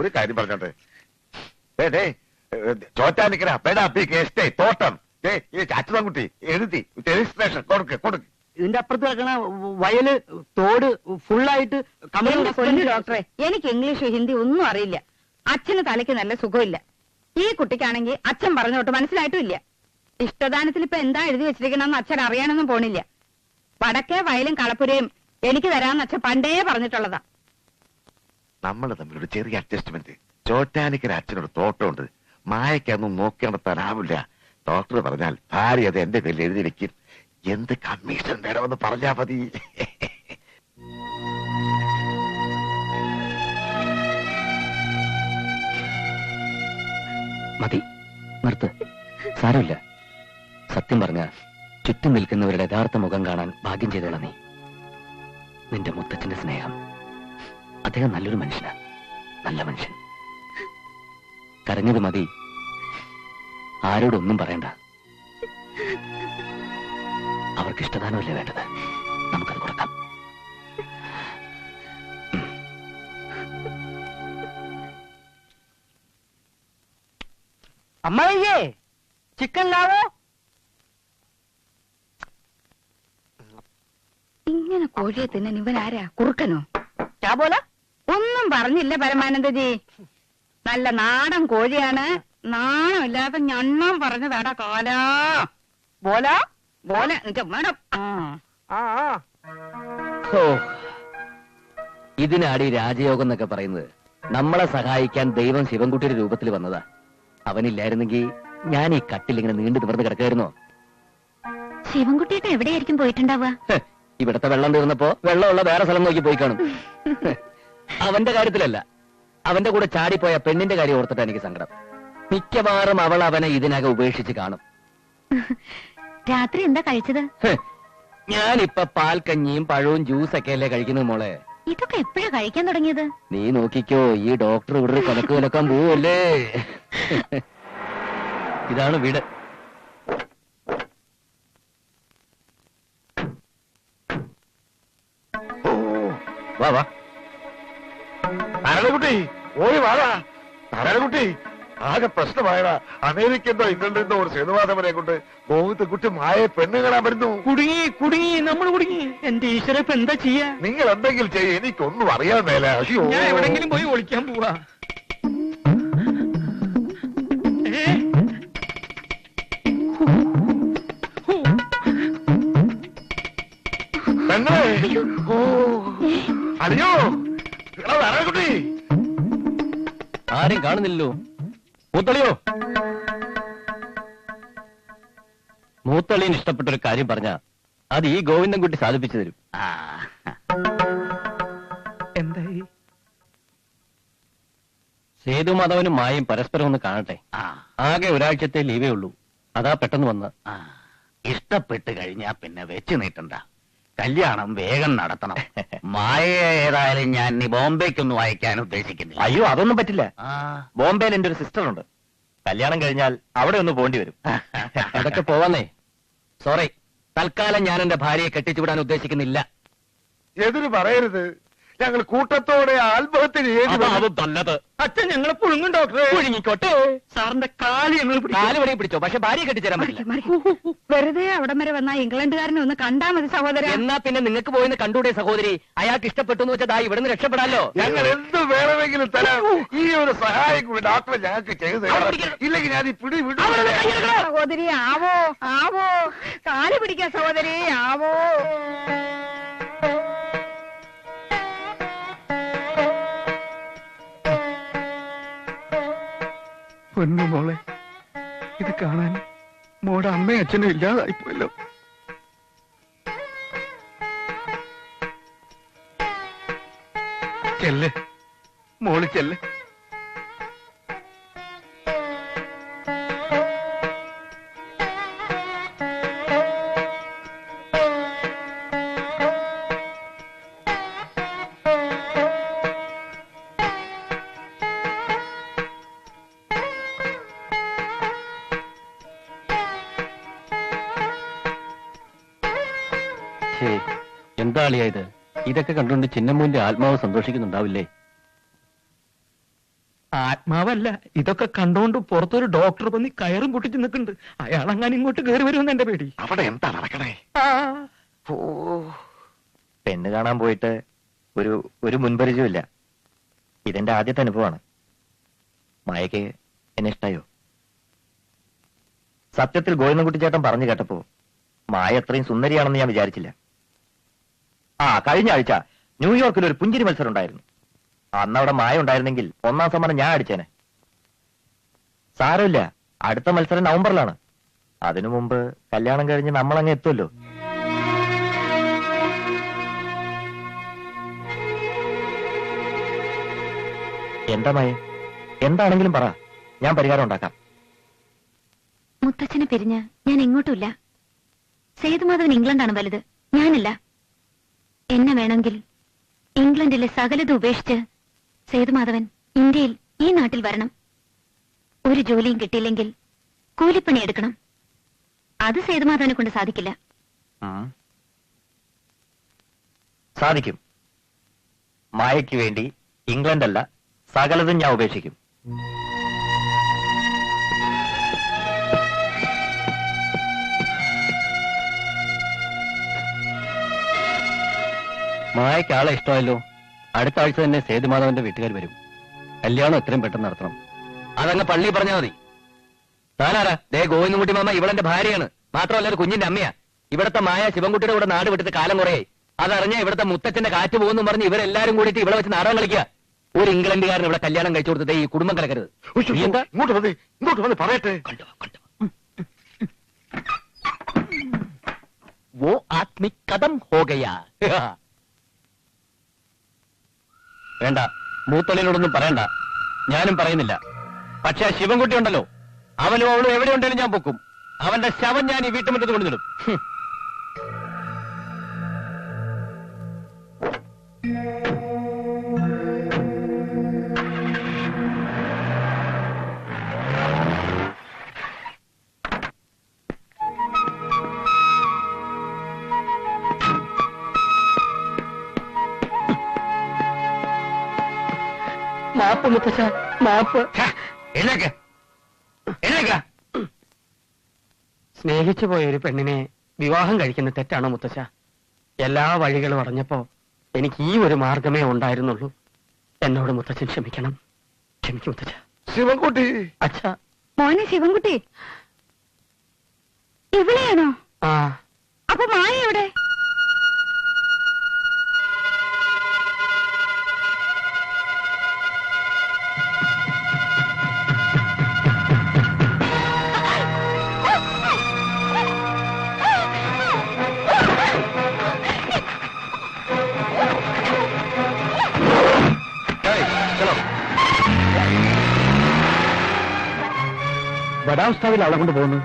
ഒരു കാര്യം പറഞ്ഞോട്ടെ. ചോറ്റാനിക്കര പെടാപ്പി കേസ്റ്റേ തോട്ടം അച്യുതൻകുട്ടി എഴുതി രജിസ്ട്രേഷൻ കൊടുക്ക്. ഇതിന്റെ അപ്പുറത്ത് കിടക്കണ വയല് തോട് ഫുള്ളായിട്ട് ഡോക്ടറെ, എനിക്ക് ഇംഗ്ലീഷ് ഹിന്ദി ഒന്നും അറിയില്ല. അച്ഛന് തലയ്ക്ക് നല്ല സുഖമില്ല. ഈ കുട്ടിക്കാണെങ്കിൽ അച്ഛൻ പറഞ്ഞോട്ട് മനസ്സിലായിട്ടും ഇല്ല. ഇഷ്ടദാനത്തിൽ ഇപ്പൊ എന്താ എഴുതി വെച്ചിരിക്കണമെന്ന് അച്ഛൻ അറിയാനൊന്നും പോണില്ല. വടക്കേ വയലും കളപ്പുരയും എനിക്ക് തരാമെന്ന് അച്ഛൻ പണ്ടേ പറഞ്ഞിട്ടുള്ളതാ. നമ്മൾ തമ്മിലൊരു ചെറിയ അഡ്ജസ്റ്റ്മെന്റ്. ചോറ്റാനിക്കര അച്ഛനൊരു തോട്ടമുണ്ട്. മായക്കൊന്നും നോക്കി നടത്താനാവില്ല. ഡോക്ടർ പറഞ്ഞാൽ ഭാര്യ അത് എന്റെ പേരിൽ എഴുതി വെക്കും. എന്ത് കമ്മീഷൻ വേണമെന്ന് പറഞ്ഞാ മതി. മതി, നിർത്ത്. സാരമില്ല. സത്യം പറഞ്ഞ ചുറ്റും നിൽക്കുന്നവരുടെ യഥാർത്ഥ മുഖം കാണാൻ ഭാഗ്യം ചെയ്തോളാം നീ. നിന്റെ മുത്തച്ഛന്റെ സ്നേഹം. അദ്ദേഹം നല്ലൊരു മനുഷ്യനാ, നല്ല മനുഷ്യൻ. കരഞ്ഞത് മതി, ആരോടൊന്നും പറയണ്ട. അവർക്ക് ഇഷ്ടദാനമല്ലേ വേണ്ടത്, നമുക്കത് കൊടുക്കാം. അമ്മയ്യേ, ചിക്കൻ ലാവോ? ഇങ്ങനെ കോഴിയെ തിന്നാൻ ഇവൻ ആരാ? കുറുക്കനോ? ചാബോല ഒന്നും പറഞ്ഞില്ല പരമാനന്ദജി. നല്ല നാടൻ കോഴിയാണ്. നാണമില്ലാതെ ഞണ്ണം പറഞ്ഞതാടാ കാലാ. ബോല പോലെ മേഡം. ഇതിനാടി രാജയോഗം എന്നൊക്കെ പറയുന്നത്. നമ്മളെ സഹായിക്കാൻ ദൈവം ശിവൻകുട്ടിയുടെ രൂപത്തിൽ വന്നതാ. അവനില്ലായിരുന്നെങ്കിൽ ഞാൻ ഈ കട്ടിൽ ഇങ്ങനെ നീണ്ടു നിവർന്ന് കിടക്കായിരുന്നോ? ശിവൻകുട്ടിയൊക്കെ എവിടെയായിരിക്കും പോയിട്ടുണ്ടാവുക? ഇവിടത്തെ വെള്ളം തീർന്നപ്പോ വെള്ളമുള്ള വേറെ സ്ഥലം നോക്കി പോയി കാണും. അവന്റെ കാര്യത്തിലല്ല, അവന്റെ കൂടെ ചാടിപ്പോയ പെണ്ണിന്റെ കാര്യം ഓർത്തിട്ട് എനിക്ക് സങ്കടം. മിക്കവാറും അവൾ അവനെ ഇതിനകം ഉപേക്ഷിച്ച് കാണും. രാത്രി എന്താ കഴിച്ചത്? ഞാനിപ്പൊ പാൽക്കഞ്ഞിയും പഴവും ജ്യൂസൊക്കെ അല്ലേ കഴിക്കുന്നത് മോളെ. ഇതൊക്കെ എപ്പോഴാ കഴിക്കാൻ തുടങ്ങിയത്? നീ നോക്കിക്കോ, ഈ ഡോക്ടർ ഇവിടെ കൊലക്ക് കൊലക്കാൻ പോവല്ലേ. ഇതാണ് വീട്. വാ വാ നാരായണകുട്ടി, ഓടി വാടാ. നാരായണകുട്ടി, ആകെ പ്രശ്നമായടാ. അമേരിക്കന്തോ ഇംഗ്ലണ്ടിൽ ഒരു സേതുവാദവരെ കൊണ്ട് ഗോവിന്ദക്കുട്ടി മായ പെണ്ണ് കാണാൻ വരുന്നു. കുടുങ്ങി നമ്മൾ കുടുങ്ങി. എന്റെ ഈശ്വര, ഇപ്പൊ എന്താ ചെയ്യാ? നിങ്ങൾ എന്തെങ്കിലും ചെയ്യ, എനിക്കൊന്നും അറിയാൻ മേല. അയ്യോ, ഞാൻ എവിടെങ്കിലും പോയി ഒളിക്കാൻ പോവാ. പെണ്ണേ, അയ്യോ നാരായണകുട്ടി. ആരും കാണുന്നില്ലല്ലോ. മൂത്തളിയോ? മൂത്തളിന് ഇഷ്ടപ്പെട്ടൊരു കാര്യം പറഞ്ഞ അത് ഈ ഗോവിന്ദൻകുട്ടി സാധിപ്പിച്ചു തരും. എന്തായി? സേതുമാധവനും മായും പരസ്പരം ഒന്ന് കാണട്ടെ. ആകെ ഒരാഴ്ചത്തെ ലീവേ ഉള്ളൂ. അതാ പെട്ടെന്ന് വന്ന്. ഇഷ്ടപ്പെട്ട് കഴിഞ്ഞാ പിന്നെ വെച്ച് നീട്ടണ്ട. കല്യാണം വേഗം നടത്തണം. മായ ഏതായാലും ഞാൻ ഇനി ബോംബെക്കൊന്നും അയക്കാൻ ഉദ്ദേശിക്കുന്നില്ല. അയ്യോ, അതൊന്നും പറ്റില്ല. ബോംബെയിൽ എന്റെ ഒരു സിസ്റ്റർ ഉണ്ട്. കല്യാണം കഴിഞ്ഞാൽ അവിടെ ഒന്ന് പോണ്ടി വരും. അതൊക്കെ പോവാന്നേ. സോറി, തൽക്കാലം ഞാൻ എന്റെ ഭാര്യയെ കെട്ടിച്ചുവിടാൻ ഉദ്ദേശിക്കുന്നില്ല. എതിര് പറയരുത്. ഞങ്ങൾ കൂട്ടത്തോടെ ആത്മഹത്യ അതും നല്ലത്. അച്ഛൻ ഞങ്ങളെ പുഴുങ്ങും ഡോക്ടറെ. പുഴുങ്ങിക്കോട്ടെ. സാറിന്റെ കാല് ഞങ്ങൾ കാല് വരെ പിടിച്ചോ, പക്ഷെ ഭാര്യയെ കെട്ടിച്ചേരാൻ പറ്റില്ല. വെറുതെ അവിടം വരെ വന്ന ഇംഗ്ലണ്ടുകാരനെ ഒന്ന് കണ്ടാ മതി സഹോദരൻ. എന്നാ പിന്നെ നിങ്ങൾക്ക് പോയിന്ന് കണ്ടൂടെ സഹോദരി? അയാൾക്ക് ഇഷ്ടപ്പെട്ടു എന്ന് വെച്ചാൽ ഇവിടെ നിന്ന് രക്ഷപ്പെടാലോ. ഞങ്ങൾ എന്ത് വേണമെങ്കിലും തരാം. ഈ ഒരു സഹായം കൂടി ഡോക്ടറെ ഞങ്ങൾക്ക് ചെയ്ത് ഇല്ലെങ്കിൽ ഞാൻ ഈ പിടി വിടും. സഹോദരി ആവോ ആവോ, കാല് പിടിക്കാൻ സഹോദരി ആവോ. പൊന്നു മോളെ, ഇത് കാണാൻ മോടെ അമ്മയും അച്ഛനും ഇല്ലാതായിപ്പോയല്ലോ. ചെല്ല് മോള് ചെല്ല്. എന്താ അളിയാ ഇത്? ഇതൊക്കെ കണ്ടുകൊണ്ട് ചിന്നമ്മൂന്റെ ആത്മാവ് സന്തോഷിക്കുന്നുണ്ടാവില്ലേ? ആത്മാവല്ല, ഇതൊക്കെ കണ്ടോണ്ട് പുറത്തൊരു ഡോക്ടർ വന്ന് കയറും പൊട്ടിച്ച് നിൽക്കുന്നുണ്ട്. അയാൾ അങ്ങനെ ഇങ്ങോട്ട് കയറി വരുമെന്ന് എന്റെ പേടി. അവിടെ എന്താ നടക്കണേ? ഓ, പെണ്ണ് കാണാൻ പോയിട്ട് ഒരു മുൻപരിചയമില്ല. ഇതെന്റെ ആദ്യത്തെ അനുഭവമാണ്. മായക്ക് എന്നെ ഇഷ്ടായോ? സത്യത്തിൽ ഗോവിന്ദൻകുട്ടി ചേട്ടൻ പറഞ്ഞു കേട്ടപ്പോ മായ അത്രയും സുന്ദരിയാണെന്ന് ഞാൻ വിചാരിച്ചില്ല. കഴിഞ്ഞ ആഴ്ച ന്യൂയോർക്കിൽ ഒരു പുഞ്ചിരി മത്സരം ഉണ്ടായിരുന്നു. അന്ന് അവിടെ മായ ഉണ്ടായിരുന്നെങ്കിൽ 1ാം സമ്മാനം ഞാൻ അടിച്ചേനെ. സാരമില്ല, അടുത്ത മത്സരം നവംബറിലാണ്. അതിനു മുമ്പ് കല്യാണം കഴിഞ്ഞ് നമ്മളങ്ങ് എത്തുമല്ലോ. എന്താ മായ, എന്താണെങ്കിലും പറ, ഞാൻ പരിഹാരം ഉണ്ടാക്കാം. മുത്തച്ഛനെ പിരിഞ്ഞ് ഞാൻ എങ്ങോട്ടുമില്ല. സേതുമാധവൻ ഇംഗ്ലണ്ടാണ് വലുത്, ഞാനല്ല. എന്നെ വേണമെങ്കിൽ ഇംഗ്ലണ്ടിലെ സകലതും ഉപേക്ഷിച്ച് സേതുമാധവൻ ഇന്ത്യയിൽ ഈ നാട്ടിൽ വരണം. ഒരു ജോലിയും കിട്ടിയില്ലെങ്കിൽ കൂലിപ്പണി എടുക്കണം. അത് സേതുമാധവനെ കൊണ്ട് സാധിക്കില്ല. സാധിക്കും. മായയ്ക്ക് വേണ്ടി ഇംഗ്ലണ്ടല്ല, സകലതും ഞാൻ ഉപേക്ഷിക്കും. മായയ്ക്ക് ആളെ ഇഷ്ടമല്ലോ. അടുത്ത ആഴ്ച തന്നെ സേതുമാധവന്റെ വീട്ടുകാർ വരും. കല്യാണം എത്രയും പെട്ടെന്ന് നടത്തണം. അതങ്ങ് പള്ളി പറഞ്ഞാൽ മതി. താനാരാ? ദേ ഗോവിന്ദൻകുട്ടി മാമ ഇവളെന്റെ ഭാര്യയാണ്. മാത്രമല്ല ഒരു കുഞ്ഞിന്റെ അമ്മയാ. ഇവിടത്തെ മായ ശിവൻകുട്ടിയുടെ കൂടെ നാട് വിട്ടിട്ട് കാലം കുറയായി. അതറിഞ്ഞ ഇവിടുത്തെ മുത്തച്ഛന്റെ കാറ്റ് പോകുന്നു പറഞ്ഞ് ഇവരെല്ലാരും കൂടിയിട്ട് ഇവിടെ വെച്ച് നാടകം കളിക്കുക. ഒരു ഇംഗ്ലണ്ടുകാരൻ ഇവിടെ കല്യാണം കഴിച്ചു കൊടുത്തത് ഈ കുടുംബം കിടക്കരുത്. ഇങ്ങോട്ട് വന്ന് പറയട്ടെ. वो आत्मिक कदम हो गया. വേണ്ട, മൂത്തളിനോടൊന്നും പറയണ്ട. ഞാനും പറയുന്നില്ല. പക്ഷെ ശിവൻകുട്ടി ഉണ്ടല്ലോ, അവനും അവളും എവിടെ ഉണ്ടെങ്കിലും ഞാൻ പൊക്കും. അവന്റെ ശവം ഞാൻ ഈ വീട്ടുമുറ്റത്ത് കൊണ്ടുവന്നിടും. മാപ്പ് മുത്തച്ഛ, മാപ്പ്. സ്നേഹിച്ചു പോയ ഒരു പെണ്ണിനെ വിവാഹം കഴിക്കുന്ന തെറ്റാണോ മുത്തച്ഛ? എല്ലാ വഴികളും അറിഞ്ഞപ്പോ എനിക്ക് ഈ ഒരു മാർഗമേ ഉണ്ടായിരുന്നുള്ളൂ. എന്നോട് മുത്തച്ഛൻ ക്ഷമിക്കണം. ക്ഷമിക്കും മുത്തച്ഛ. ശിവൻകുട്ടി. അച്ഛാ. മോനെ ശിവൻകുട്ടി, ഇവിടെയാണോ? ആ. അപ്പൊ മായ എവിടെ? വടാവസ്ഥാവിൽ അവളെ കൊണ്ട് പോകുന്നു.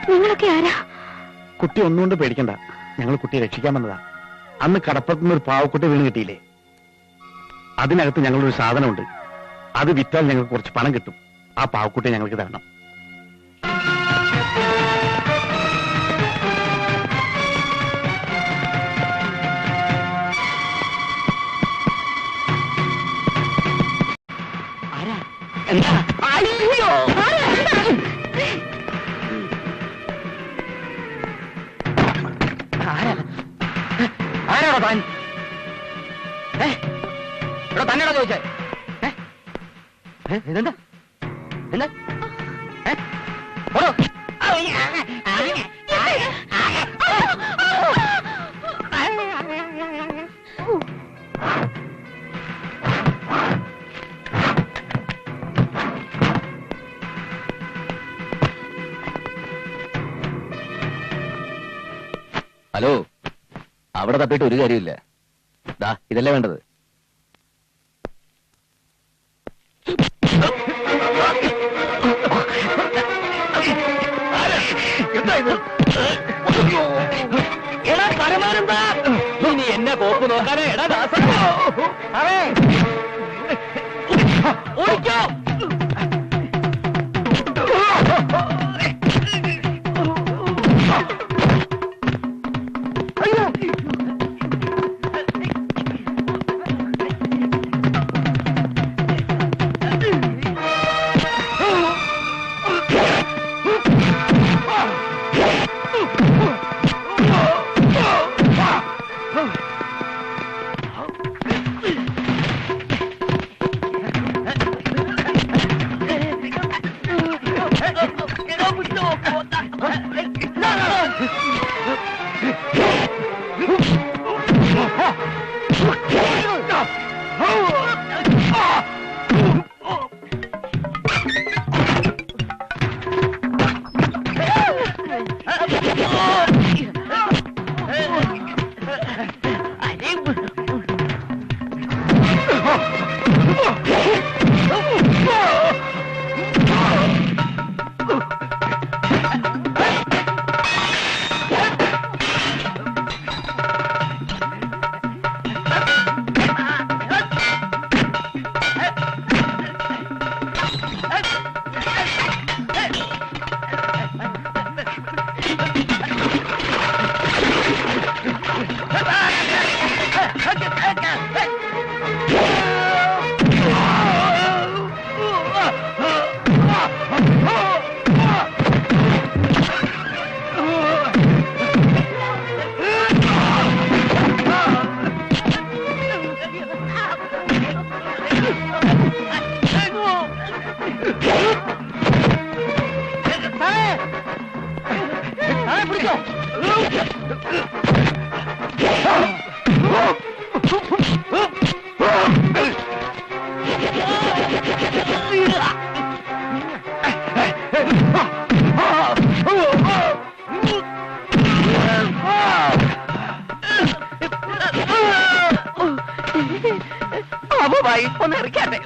നിങ്ങളൊക്കെ ആരാ? കുട്ടി ഒന്നുകൊണ്ട് പേടിക്കണ്ട, ഞങ്ങൾ കുട്ടിയെ രക്ഷിക്കാൻ വന്നതാ. അന്ന് കടപ്പുറത്തുനിന്ന് ഒരു പാവക്കുട്ടി വീണ് കിട്ടിയില്ലേ, അതിനകത്ത് ഞങ്ങളൊരു സാധനമുണ്ട്. അത് വിറ്റാൽ ഞങ്ങൾക്ക് കുറച്ച് പണം കിട്ടും. ആ പാവക്കുട്ടിയെ ഞങ്ങൾക്ക് തരണം. ആരാണോ താൻ? ഇവിടെ തന്നെയാണോ ചോദിച്ചേ? ഇതെന്താ? എന്താ? ഓടോ. ഹലോ, അവിടെ തപ്പിയിട്ട് ഒരു കാര്യമില്ല. ദാ ഇതല്ലേ വേണ്ടത്. എടാ പരമാനന്ദ, നീ എന്നെ കോപ്പ് നോക്കാനേ. എടാ ദാസ, ഓടിക്കോ. ഒന്ന് ഇറക്കാട്ടെ.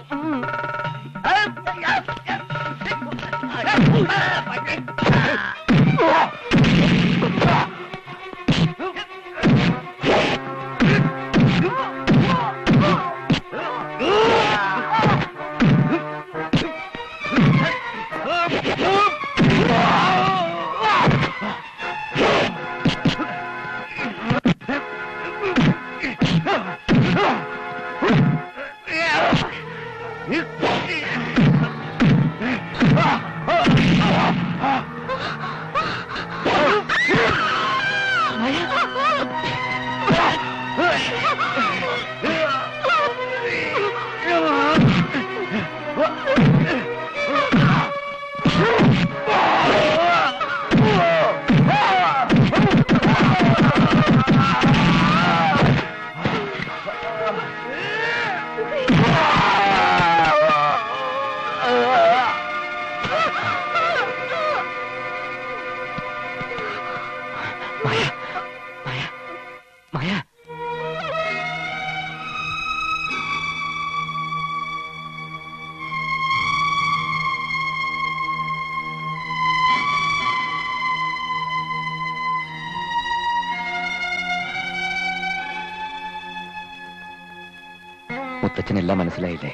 മുത്തച്ഛനെല്ലാം മനസ്സിലായില്ലേ?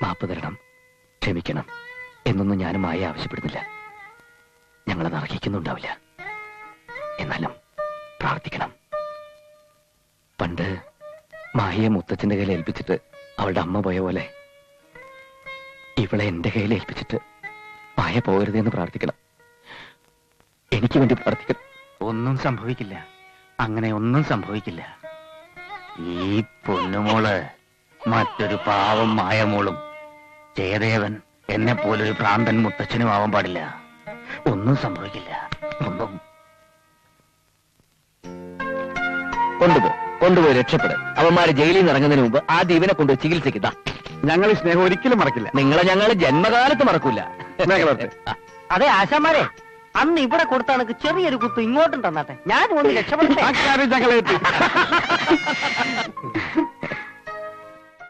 മാപ്പ് തരണം, ക്ഷമിക്കണം എന്നൊന്നും ഞാനും മായ ആവശ്യപ്പെടുന്നില്ല. ഞങ്ങളത് അർഹിക്കുന്നുണ്ടാവില്ല. എന്നാലും പ്രാർത്ഥിക്കണം. പണ്ട് മായയെ മുത്തച്ഛന്റെ കയ്യിൽ ഏൽപ്പിച്ചിട്ട് അവളുടെ അമ്മ പോയ പോലെ ഇവളെ എന്റെ കയ്യിൽ ഏൽപ്പിച്ചിട്ട് മായ പോകരുതെന്ന് പ്രാർത്ഥിക്കണം. എനിക്ക് വേണ്ടി പ്രാർത്ഥിക്കണം. ഒന്നും സംഭവിക്കില്ല, അങ്ങനെ ഒന്നും സംഭവിക്കില്ല. ഈ പൊന്നുമോള് മറ്റൊരു പാവം മായമോളും ജയദേവൻ എന്നെ പോലൊരു ഭ്രാന്തൻ മുത്തച്ഛനും ആവാൻ പാടില്ല. ഒന്നും സംഭവിക്കില്ല. ഒന്നും. കൊണ്ടുപോയി രക്ഷപ്പെട്. അവന്മാര് ജയിലിൽ നിന്ന് ഇറങ്ങുന്നതിന് മുമ്പ് ആ ദ്വീപിനെ കൊണ്ടുപോയി ചികിത്സിക്കുക. ഞങ്ങൾ ഈ സ്നേഹം ഒരിക്കലും മറക്കില്ല. നിങ്ങളെ ഞങ്ങൾ ജന്മകാലത്ത് മറക്കൂല. അതെ ആശാന്മാരെ, അന്ന് ഇവിടെ കൊടുത്ത എനിക്ക് ചെറിയൊരു കുത്തു ഇങ്ങോട്ടും തന്നാട്ടെ ഞാൻ ഒന്ന് രക്ഷപ്പെട്ടെ. ആ കാര്യം ഞങ്ങളേറ്റ്.